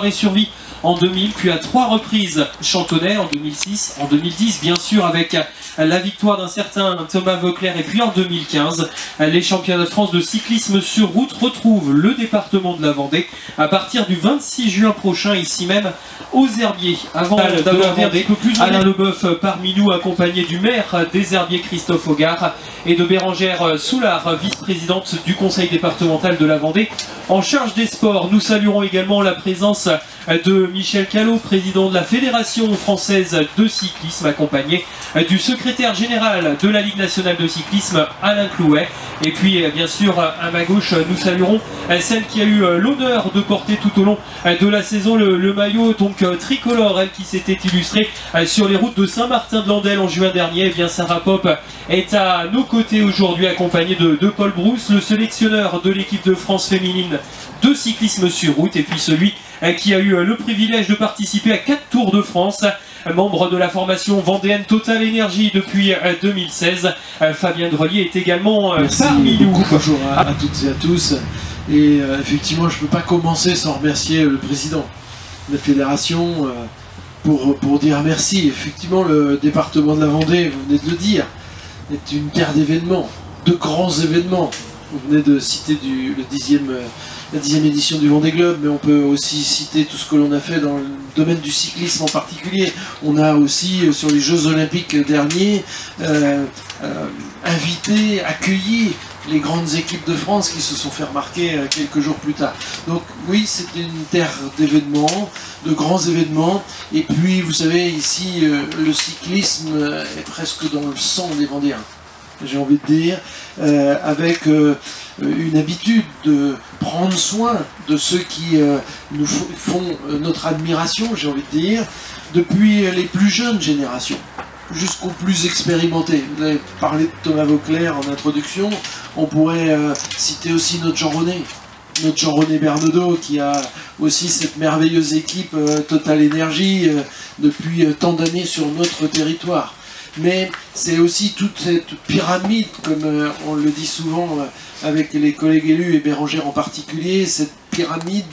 et survie en 2000, puis à 3 reprises Chantonnay en 2006, en 2010 bien sûr avec la victoire d'un certain Thomas Voeckler, et puis en 2015 les championnats de France de cyclisme sur route retrouvent le département de la Vendée à partir du 26 juin prochain ici même aux Herbiers. Avant d'aborder un petit peu plus, Alain Leboeuf parmi nous accompagné du maire des Herbiers Christophe Hogarth et de Bérengère Soulard, vice-présidente du conseil départemental de la Vendée en charge des sports. Nous saluerons également la présence de Michel Callot, président de la Fédération française de cyclisme, accompagné du secrétaire général de la Ligue nationale de cyclisme, Alain Clouet. Et puis bien sûr à ma gauche, nous saluerons celle qui a eu l'honneur de porter tout au long de la saison le maillot donc tricolore, elle qui s'était illustrée sur les routes de Saint-Martin-de-Landelle en juin dernier. Et bien Sarah Pop est à nos côtés aujourd'hui, accompagnée de Paul Brousse, le sélectionneur de l'équipe de France féminine de cyclisme sur route, et puis celui qui a eu le privilège de participer à 4 Tours de France, membre de la formation vendéenne Total Énergie depuis 2016. Fabien Grelier est également parmi nous. Bonjour à toutes et à tous. Et effectivement, je ne peux pas commencer sans remercier le président de la fédération pour dire merci. Effectivement, le département de la Vendée, vous venez de le dire, est une terre d'événements, de grands événements. Vous venez de citer la 10e édition du Vendée Globe, mais on peut aussi citer tout ce que l'on a fait dans le domaine du cyclisme en particulier. On a aussi, sur les Jeux Olympiques derniers, invité, accueilli les grandes équipes de France qui se sont fait remarquer quelques jours plus tard. Donc oui, c'est une terre d'événements, de grands événements. Et puis, vous savez, ici, le cyclisme est presque dans le sang des Vendéens, j'ai envie de dire, avec une habitude de prendre soin de ceux qui nous font notre admiration, j'ai envie de dire, depuis les plus jeunes générations jusqu'aux plus expérimentés. Vous avez parlé de Thomas Voeckler en introduction, on pourrait citer aussi notre Jean-René Bernaudot, qui a aussi cette merveilleuse équipe Total Énergie depuis tant d'années sur notre territoire. Mais c'est aussi toute cette pyramide, comme on le dit souvent avec les collègues élus et Bérengère en particulier, cette pyramide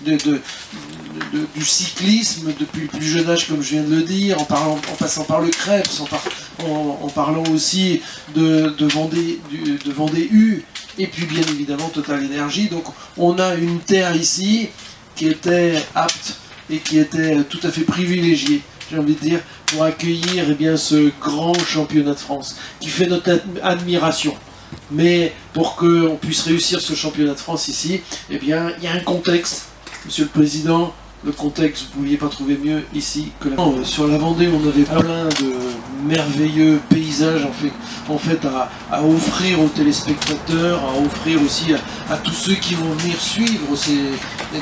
du cyclisme depuis le plus jeune âge, comme je viens de le dire, en passant par le Krebs, en parlant aussi de Vendée U, et puis bien évidemment Total Énergie. Donc on a une terre ici qui était apte et qui était tout à fait privilégiée, j'ai envie de dire, pour accueillir ce grand championnat de France, qui fait notre admiration. Mais pour qu'on puisse réussir ce championnat de France ici, il y a un contexte, Monsieur le Président. Le contexte, vous ne pouviez pas trouver mieux ici que là. Sur la Vendée, on avait plein de merveilleux paysages en fait à offrir aux téléspectateurs, à offrir aussi à tous ceux qui vont venir suivre ces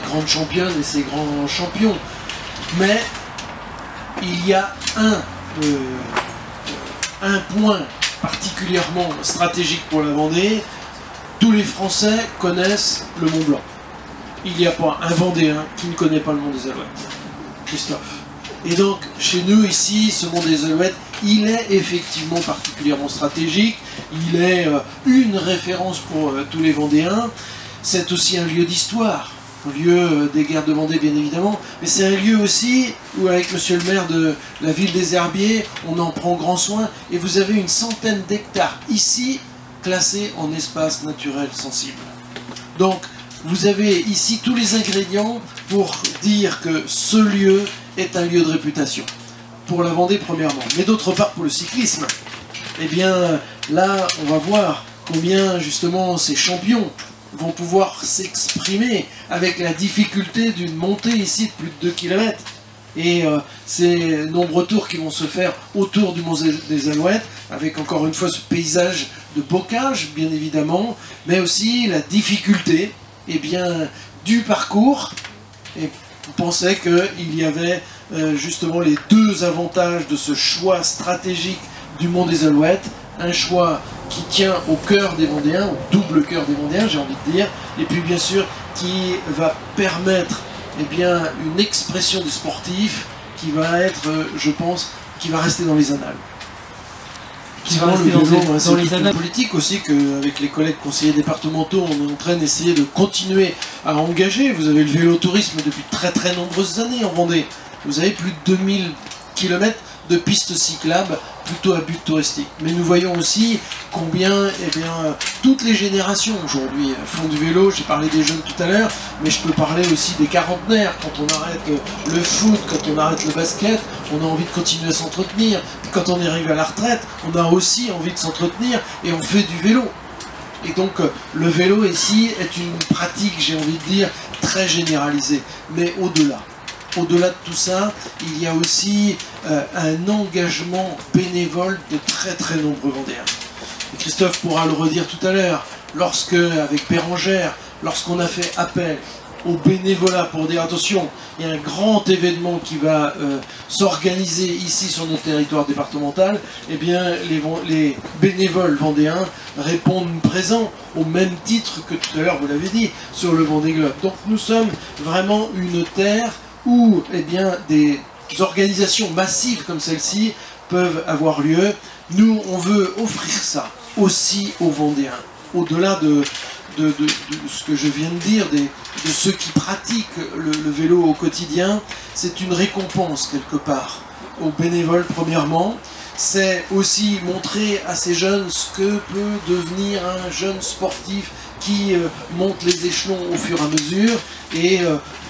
grandes championnes et ces grands champions. Mais il y a un point particulièrement stratégique pour la Vendée. Tous les Français connaissent le Mont Blanc. Il n'y a pas un Vendéen qui ne connaît pas le Mont des Alouettes. Christophe. Et donc, chez nous, ici, ce Mont des Alouettes, il est effectivement particulièrement stratégique. Il est une référence pour tous les Vendéens. C'est aussi un lieu d'histoire. Un lieu des guerres de Vendée, bien évidemment. Mais c'est un lieu aussi où, avec monsieur le maire de la ville des Herbiers, on en prend grand soin. Et vous avez une centaine d'hectares ici, classés en espace naturel sensible. Donc, vous avez ici tous les ingrédients pour dire que ce lieu est un lieu de réputation. Pour la Vendée, premièrement. Mais d'autre part, pour le cyclisme. Eh bien, là, on va voir combien, justement, ces champions vont pouvoir s'exprimer avec la difficulté d'une montée ici de plus de 2 km. Et ces nombreux tours qui vont se faire autour du Mont des Alouettes, avec encore une fois ce paysage de bocage, bien évidemment, mais aussi la difficulté du parcours. Et on pensait qu'il y avait justement les deux avantages de ce choix stratégique du Mont des Alouettes. Un choix qui tient au cœur des Vendéens, au double cœur des Vendéens, j'ai envie de dire, et puis bien sûr qui va permettre une expression des sportifs qui va être, je pense, qui va rester dans les annales. qui va rester dans les annales. C'est politique aussi qu'avec les collègues conseillers départementaux, on est en train d'essayer de continuer à engager. Vous avez le vélotourisme depuis très nombreuses années en Vendée. Vous avez plus de 2000 km de pistes cyclables plutôt à but touristique. Mais nous voyons aussi combien toutes les générations aujourd'hui font du vélo. J'ai parlé des jeunes tout à l'heure, mais je peux parler aussi des quarantenaires. Quand on arrête le foot, quand on arrête le basket, on a envie de continuer à s'entretenir. Puis quand on arrive à la retraite, on a aussi envie de s'entretenir et on fait du vélo. Et donc le vélo ici est une pratique, j'ai envie de dire, très généralisée. Mais au-delà de tout ça, il y a aussi un engagement bénévole de très nombreux Vendéens. Et Christophe pourra le redire tout à l'heure, avec Bérangère, lorsqu'on a fait appel au bénévolat pour dire attention, il y a un grand événement qui va s'organiser ici sur notre territoire départemental, eh bien les bénévoles vendéens répondent présents au même titre que tout à l'heure, vous l'avez dit, sur le Vendée Globe. Donc nous sommes vraiment une terre où des organisations massives comme celle-ci peuvent avoir lieu. Nous, on veut offrir ça aussi aux Vendéens. Au-delà de ce que je viens de dire, de ceux qui pratiquent le vélo au quotidien, c'est une récompense quelque part aux bénévoles premièrement. C'est aussi montrer à ces jeunes ce que peut devenir un jeune sportif qui monte les échelons au fur et à mesure. Et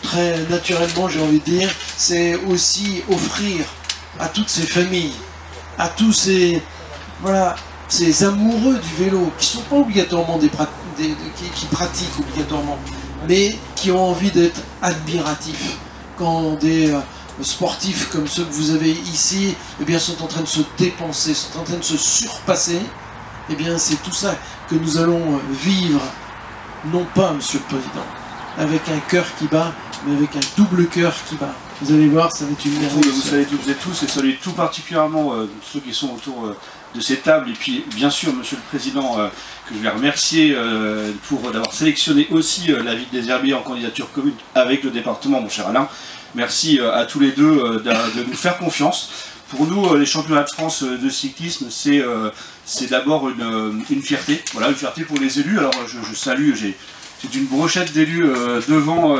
très naturellement, j'ai envie de dire, c'est aussi offrir à toutes ces familles, à tous ces amoureux du vélo, qui ne sont pas obligatoirement qui pratiquent obligatoirement, mais qui ont envie d'être admiratifs. Quand des sportifs comme ceux que vous avez ici sont en train de se dépenser, sont en train de se surpasser, c'est tout ça que nous allons vivre, non pas, Monsieur le Président, avec un cœur qui bat, mais avec un double cœur qui bat. Vous allez voir, ça va être une merveille. Vous savez toutes et tous, et saluer tout particulièrement ceux qui sont autour de ces tables, et puis bien sûr Monsieur le Président, que je vais remercier d'avoir sélectionné aussi la ville des Herbiers en candidature commune avec le département, mon cher Alain. Merci à tous les deux de nous faire confiance. Pour nous, les championnats de France de cyclisme, c'est d'abord une fierté. Voilà, une fierté pour les élus. Alors je salue, c'est une brochette d'élus devant,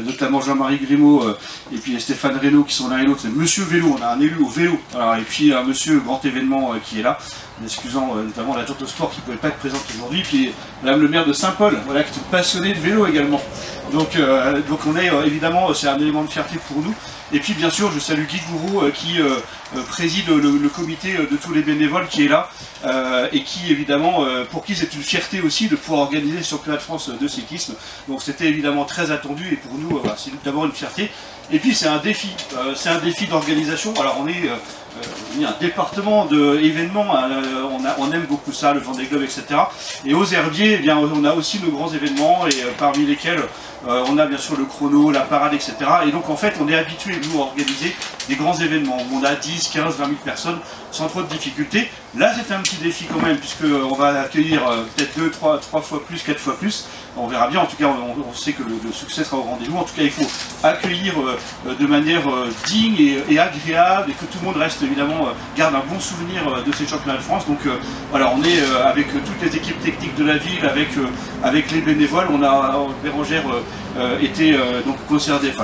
notamment Jean-Marie Grimaud et puis Stéphane Reynaud qui sont l'un et l'autre. C'est Monsieur Vélo, on a un élu au vélo. Alors, et puis un Monsieur Grand Événement qui est là, en excusant notamment la Tour de Sport qui ne pouvait pas être présente aujourd'hui. Puis Madame le maire de Saint-Paul, voilà, qui est passionnée de vélo également. Donc on est évidemment, c'est un élément de fierté pour nous. Et puis bien sûr, je salue Guy Gouraud qui préside le comité de tous les bénévoles qui est là et qui évidemment, pour qui c'est une fierté aussi de pouvoir organiser ce championnat de France de cyclisme. Donc c'était évidemment très attendu et pour nous, c'est d'abord une fierté. Et puis c'est un défi d'organisation. Alors on est un département d'événements, on aime beaucoup ça, le Vendée Globe, etc. Et aux Herbiers, on a aussi nos grands événements, et parmi lesquels on a bien sûr le chrono, la parade, etc. Et donc en fait, on est habitué, nous, à organiser des grands événements où on a 10, 15, 20 000 personnes sans trop de difficultés. Là, c'est un petit défi quand même, puisqu'on va accueillir peut-être 2, 3 fois plus, 4 fois plus. On verra bien, en tout cas, on sait que le succès sera au rendez-vous. En tout cas, il faut accueillir de manière digne et agréable, et que tout le monde reste évidemment, garde un bon souvenir de ces championnats de France. Donc voilà, on est avec toutes les équipes techniques de la ville, avec les bénévoles. On a Bérangère était donc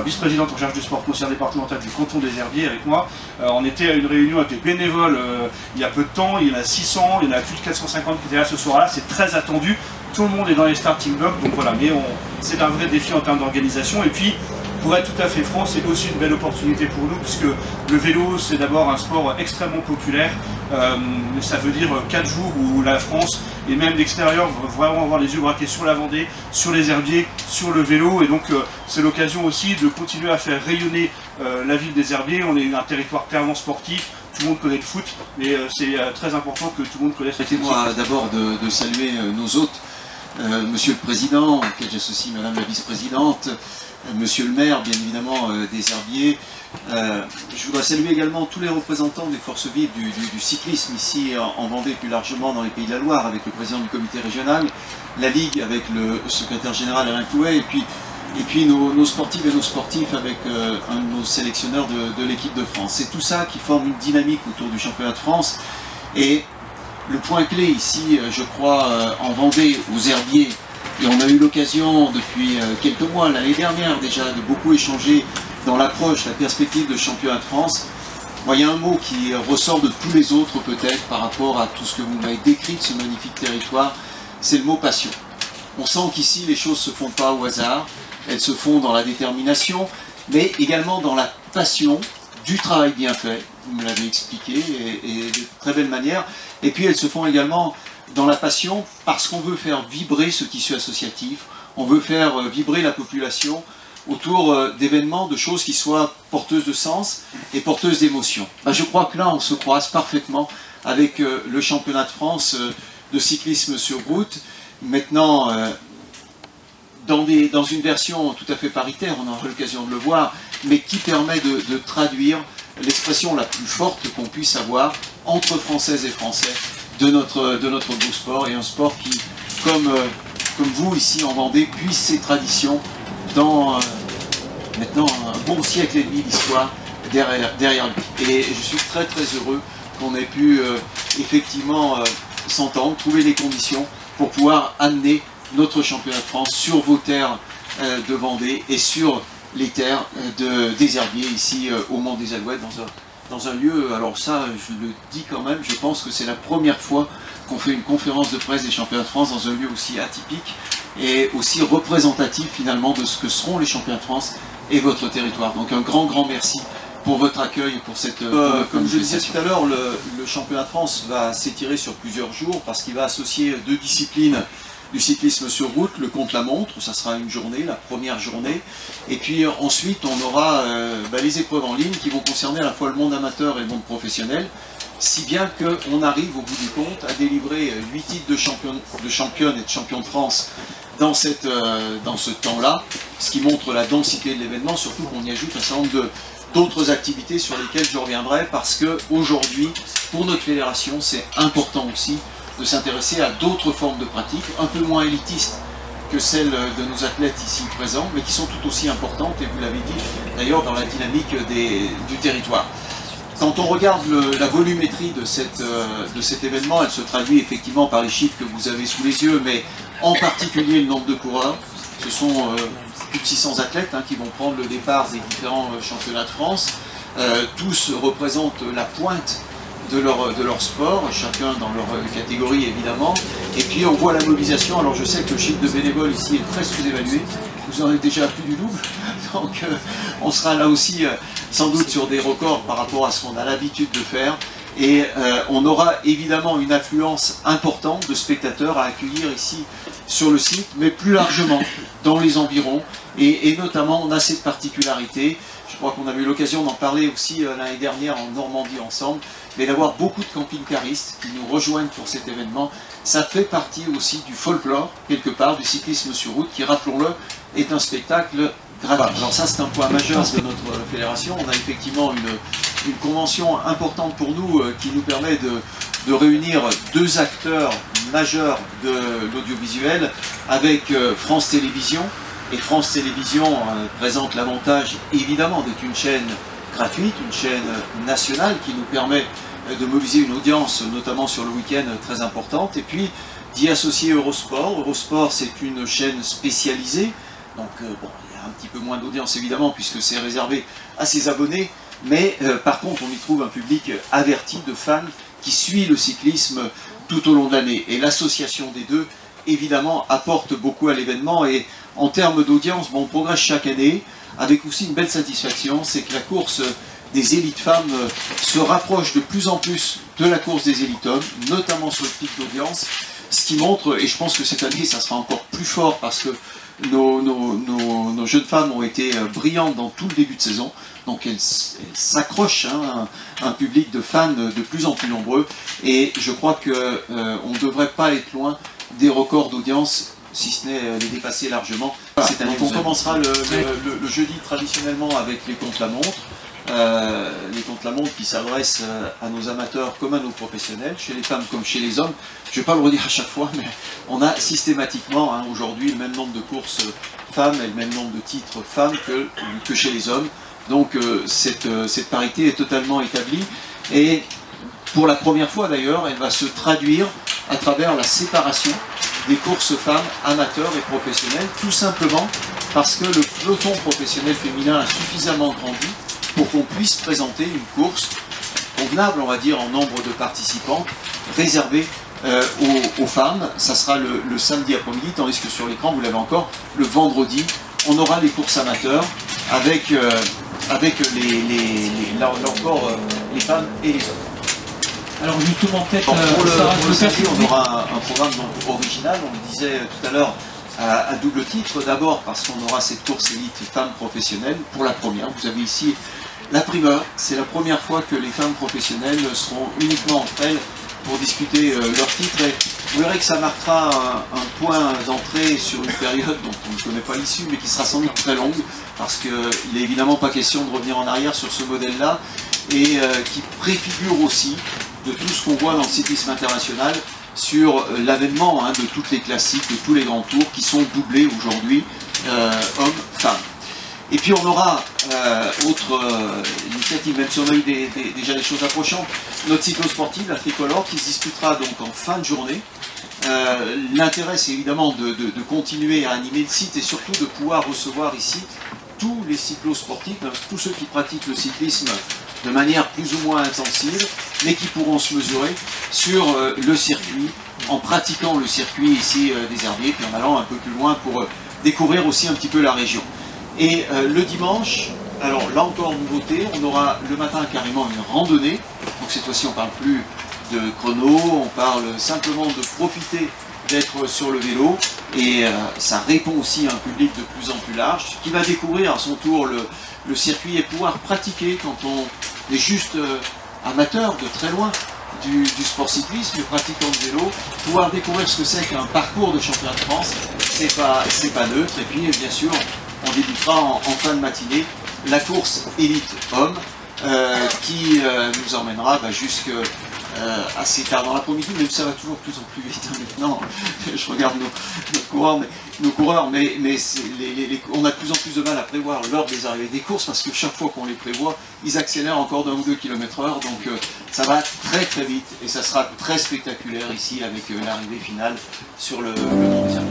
vice-présidente en charge du sport, conseillère départementale du canton des Herbiers avec moi. On était à une réunion avec les bénévoles il y a peu de temps, il y en a 600, il y en a plus de 450 qui étaient là ce soir-là, c'est très attendu. Tout le monde est dans les starting blocks, donc voilà, mais c'est un vrai défi en termes d'organisation. Et puis, pour être tout à fait franc, c'est aussi une belle opportunité pour nous, puisque le vélo, c'est d'abord un sport extrêmement populaire. Ça veut dire 4 jours où la France, et même l'extérieur, vont vraiment avoir les yeux braqués sur la Vendée, sur les Herbiers, sur le vélo. Et donc, c'est l'occasion aussi de continuer à faire rayonner la ville des Herbiers. On est un territoire clairement sportif. Tout le monde connaît le foot, mais c'est très important que tout le monde connaisse le foot. Permettez-moi d'abord de saluer nos hôtes. Monsieur le Président, auquel j'associe Madame la Vice-Présidente, Monsieur le maire, bien évidemment, des Herbiers. Je voudrais saluer également tous les représentants des forces vives du cyclisme ici en Vendée, plus largement dans les Pays de la Loire, avec le président du comité régional, la Ligue avec le secrétaire général Alain Clouet, et puis nos sportives et nos sportifs avec un de nos sélectionneurs de l'équipe de France. C'est tout ça qui forme une dynamique autour du championnat de France. Et Le point clé ici, je crois, en Vendée, aux herbiers, et on a eu l'occasion depuis quelques mois, l'année dernière déjà, de beaucoup échanger dans l'approche, la perspective de championnat de France. Moi, il y a un mot qui ressort de tous les autres peut-être par rapport à tout ce que vous m'avez décrit de ce magnifique territoire, c'est le mot passion. On sent qu'ici les choses ne se font pas au hasard, elles se font dans la détermination, mais également dans la passion du travail bien fait, vous me l'avez expliqué, et de très belle manière. Et puis elles se font également dans la passion parce qu'on veut faire vibrer ce tissu associatif, on veut faire vibrer la population autour d'événements, de choses qui soient porteuses de sens et porteuses d'émotions. Ben, je crois que là on se croise parfaitement avec le championnat de France de cyclisme sur route, maintenant dans une version tout à fait paritaire, on aura l'occasion de le voir, mais qui permet de traduire l'expression la plus forte qu'on puisse avoir entre Françaises et Français de notre beau sport, et un sport qui, comme vous ici en Vendée, puise ses traditions dans maintenant un bon siècle et demi d'histoire derrière lui. Et je suis très très heureux qu'on ait pu effectivement s'entendre, trouver les conditions pour pouvoir amener notre championnat de France sur vos terres de Vendée et sur les terres des herbiers ici au Mont des Alouettes, dans un lieu, alors ça je le dis quand même, je pense que c'est la première fois qu'on fait une conférence de presse des championnats de France dans un lieu aussi atypique et aussi représentatif finalement de ce que seront les championnats de France et votre territoire. Donc un grand merci pour votre accueil et pour cette comme je le disais tout à l'heure, le championnat de France va s'étirer sur plusieurs jours parce qu'il va associer deux disciplines du cyclisme sur route, le contre-la-montre, ça sera une journée, la première journée, et puis ensuite on aura les épreuves en ligne qui vont concerner à la fois le monde amateur et le monde professionnel, si bien qu'on arrive au bout du compte à délivrer 8 titres de championne et de champion de France dans ce temps-là, ce qui montre la densité de l'événement, surtout qu'on y ajoute un certain nombre d'autres activités sur lesquelles je reviendrai, parce qu'aujourd'hui, pour notre fédération, c'est important aussi de s'intéresser à d'autres formes de pratiques, un peu moins élitistes que celles de nos athlètes ici présents, mais qui sont tout aussi importantes, et vous l'avez dit d'ailleurs, dans la dynamique du territoire. Quand on regarde la volumétrie de cet événement, elle se traduit effectivement par les chiffres que vous avez sous les yeux, mais en particulier le nombre de coureurs. Ce sont plus de 600 athlètes qui vont prendre le départ des différents championnats de France. Tous représentent la pointe de leur sport, chacun dans leur catégorie évidemment. Et puis on voit la mobilisation. Alors je sais que le chiffre de bénévoles ici est très sous-évalué. Vous en avez déjà plus du double. Donc on sera là aussi sans doute sur des records par rapport à ce qu'on a l'habitude de faire. Et on aura évidemment une affluence importante de spectateurs à accueillir ici sur le site, mais plus largement dans les environs. Et notamment, on a cette particularité, je crois qu'on avait eu l'occasion d'en parler aussi l'année dernière en Normandie ensemble, mais d'avoir beaucoup de camping-caristes qui nous rejoignent pour cet événement. Ça fait partie aussi du folklore, quelque part, du cyclisme sur route, qui, rappelons-le, est un spectacle gratuit. Alors ça, c'est un point majeur de notre fédération. On a effectivement une convention importante pour nous qui nous permet de réunir deux acteurs majeurs de l'audiovisuel avec France Télévisions. Et France Télévisions présente l'avantage évidemment d'être une chaîne gratuite, une chaîne nationale qui nous permet de mobiliser une audience, notamment sur le week-end, très importante. Et puis d'y associer Eurosport. Eurosport, c'est une chaîne spécialisée. Donc bon, il y a un petit peu moins d'audience évidemment puisque c'est réservé à ses abonnés. Mais par contre, on y trouve un public averti de fans qui suit le cyclisme tout au long de l'année. Et l'association des deux, évidemment, apporte beaucoup à l'événement. Et en termes d'audience, on progresse chaque année, avec aussi une belle satisfaction, c'est que la course des élites femmes se rapproche de plus en plus de la course des élites hommes, notamment sur le pic d'audience, ce qui montre, et je pense que cette année, ça sera encore plus fort parce que nos jeunes femmes ont été brillantes dans tout le début de saison, donc elles s'accrochent à un public de fans de plus en plus nombreux, et je crois qu'on ne devrait pas être loin des records d'audience, si ce n'est les dépasser largement cette année. Donc on commencera le jeudi traditionnellement avec les contre-la-montre. Les contre-la-montre qui s'adressent à nos amateurs comme à nos professionnels, chez les femmes comme chez les hommes. Je ne vais pas le redire à chaque fois, mais on a systématiquement aujourd'hui le même nombre de courses femmes et le même nombre de titres femmes que chez les hommes. Donc cette parité est totalement établie. Et Pour la première fois d'ailleurs, elle va se traduire à travers la séparation des courses femmes amateurs et professionnelles, tout simplement parce que le peloton professionnel féminin a suffisamment grandi pour qu'on puisse présenter une course convenable, on va dire, en nombre de participants, réservée aux femmes. Ça sera le samedi après-midi, tandis que sur l'écran, vous l'avez encore, le vendredi, on aura les courses amateurs avec les femmes et les hommes. Alors justement, peut-être pour le samedi, on aura un programme donc original, on le disait tout à l'heure, à double titre. D'abord parce qu'on aura cette course élite femmes professionnelles pour la première. Vous avez ici la primeur. C'est la première fois que les femmes professionnelles seront uniquement entre elles pour disputer leur titre. Et vous verrez que ça marquera un point d'entrée sur une période dont on ne connaît pas l'issue, mais qui sera sans doute très longue, parce qu'il n'est évidemment pas question de revenir en arrière sur ce modèle-là, et qui préfigure aussi de tout ce qu'on voit dans le cyclisme international sur l'avènement de toutes les classiques, de tous les grands tours qui sont doublés aujourd'hui, hommes-femmes. Et puis on aura autre initiative, même si on a eu déjà des choses approchantes, notre cyclo-sportive, la tricolore, qui se disputera donc en fin de journée. L'intérêt, c'est évidemment de continuer à animer le site et surtout de pouvoir recevoir ici tous les cyclo-sportifs, tous ceux qui pratiquent le cyclisme de manière plus ou moins intensive, mais qui pourront se mesurer sur le circuit, en pratiquant le circuit ici des Herbiers, puis en allant un peu plus loin pour découvrir aussi un petit peu la région. Et le dimanche, alors là encore nouveauté, on aura le matin carrément une randonnée, donc cette fois-ci on ne parle plus de chrono, on parle simplement de profiter d'être sur le vélo, et ça répond aussi à un public de plus en plus large, qui va découvrir à son tour le circuit et pouvoir pratiquer quand on est juste amateur de très loin du sport cyclisme, et pratiquant de vélo, pouvoir découvrir ce que c'est qu'un parcours de championnat de France, c'est pas neutre. Et puis bien sûr, on débutera en fin de matinée la course élite homme qui nous emmènera jusque assez tard dans l'après-midi, même si ça va toujours de plus en plus vite maintenant. Je regarde nos coureurs, mais on a de plus en plus de mal à prévoir l'heure des arrivées des courses, parce que chaque fois qu'on les prévoit, ils accélèrent encore d'1 ou 2 km/h, donc ça va très très vite, et ça sera très spectaculaire ici avec l'arrivée finale sur le Mont des Herbiers.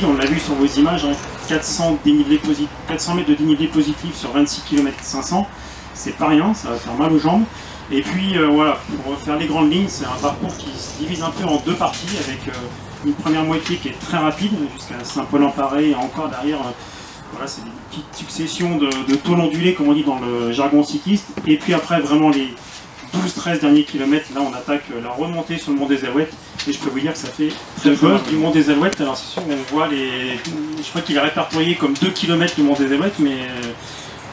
On l'a vu sur vos images, 400 mètres de dénivelé positif sur 26 km 500, c'est pas rien, ça va faire mal aux jambes. Et puis voilà, pour faire les grandes lignes, c'est un parcours qui se divise un peu en deux parties, avec une première moitié qui est très rapide, jusqu'à Saint-Paul-en-Paray, et encore derrière, voilà, c'est des petites successions de tôles ondulées, comme on dit dans le jargon cycliste. Et puis après, vraiment les 12-13 derniers kilomètres, là on attaque la remontée sur le Mont des Alouettes, et je peux vous dire que ça fait très boss du Mont des Alouettes. Alors c'est sûr, on voit je crois qu'il est répertorié comme 2 km le Mont des Alouettes, mais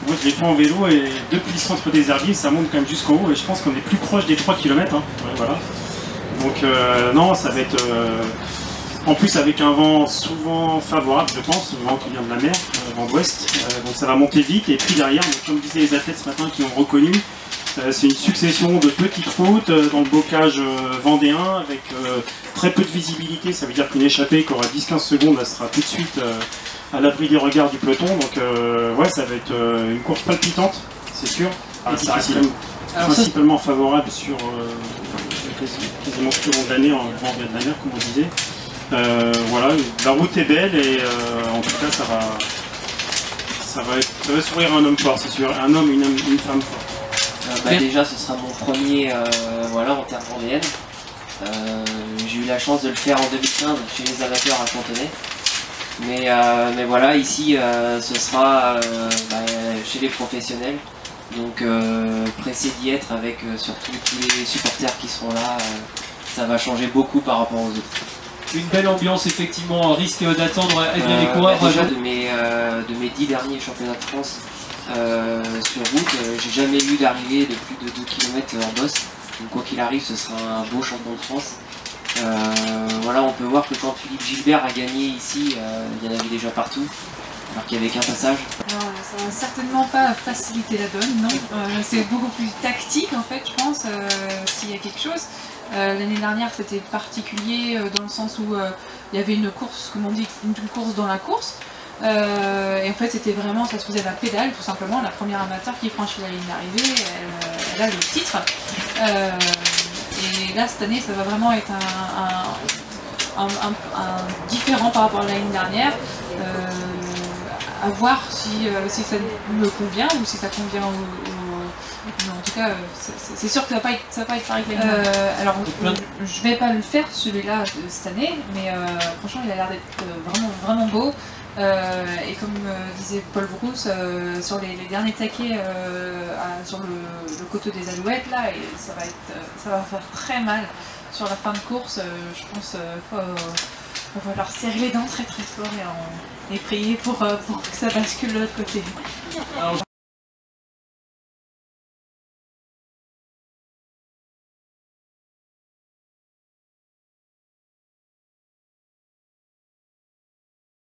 moi je l'ai fait en vélo, et depuis le centre des Herbiers, ça monte quand même jusqu'en haut, et je pense qu'on est plus proche des 3 km. Ouais, voilà. Donc non, ça va être... en plus avec un vent souvent favorable, je pense, le vent qui vient de la mer, vent d'ouest, donc ça va monter vite, et puis derrière, donc, comme disaient les athlètes ce matin qui ont reconnu, c'est une succession de petites routes dans le bocage vendéen avec très peu de visibilité. Ça veut dire qu'une échappée qui aura 10-15 secondes, elle sera tout de suite à l'abri des regards du peloton. Donc ouais, ça va être une course palpitante, c'est sûr. Et ça reste principalement favorable sur quasiment tout le long de l'année, en vent de la mer, comme on disait. Voilà, la route est belle, et en tout cas ça va sourire un homme fort, c'est sûr. Un homme, une femme forte. Déjà, ce sera mon premier en terre vendéenne. J'ai eu la chance de le faire en 2015 chez les amateurs à Fontenay. Mais voilà, ici, ce sera chez les professionnels. Donc pressé d'y être avec surtout tous les supporters qui seront là. Ça va changer beaucoup par rapport aux autres. Une belle ambiance, effectivement, on risque d'attendre les coureurs. Déjà de mes 10 derniers championnats de France sur route, j'ai jamais eu d'arrivée de plus de 2 km en bosse. Donc quoi qu'il arrive, ce sera un beau champion de France. Voilà, on peut voir que quand Philippe Gilbert a gagné ici, il y en avait déjà partout, alors qu'il n'y avait qu'un passage. Alors, ça va certainement pas faciliter la donne, non. C'est beaucoup plus tactique en fait, je pense, s'il y a quelque chose. L'année dernière, c'était particulier dans le sens où il y avait une course, comme on dit, une course dans la course. Et en fait, c'était vraiment, ça se faisait à la pédale, tout simplement. La première amateur qui franchit la ligne d'arrivée, elle a le titre. Et là, cette année, ça va vraiment être un différent par rapport à l'année dernière. À voir si ça me convient ou si ça convient mais en tout cas, c'est sûr que ça va pas être pareil que l'année dernière. Alors, je vais pas le faire celui-là cette année, mais franchement, il a l'air d'être vraiment beau. Et comme disait Paul Brousse, sur les derniers taquets sur le coteau des Alouettes, là, et ça va faire très mal sur la fin de course. Je pense qu'il va falloir serrer les dents très fort et prier pour que ça bascule de l'autre côté. Alors,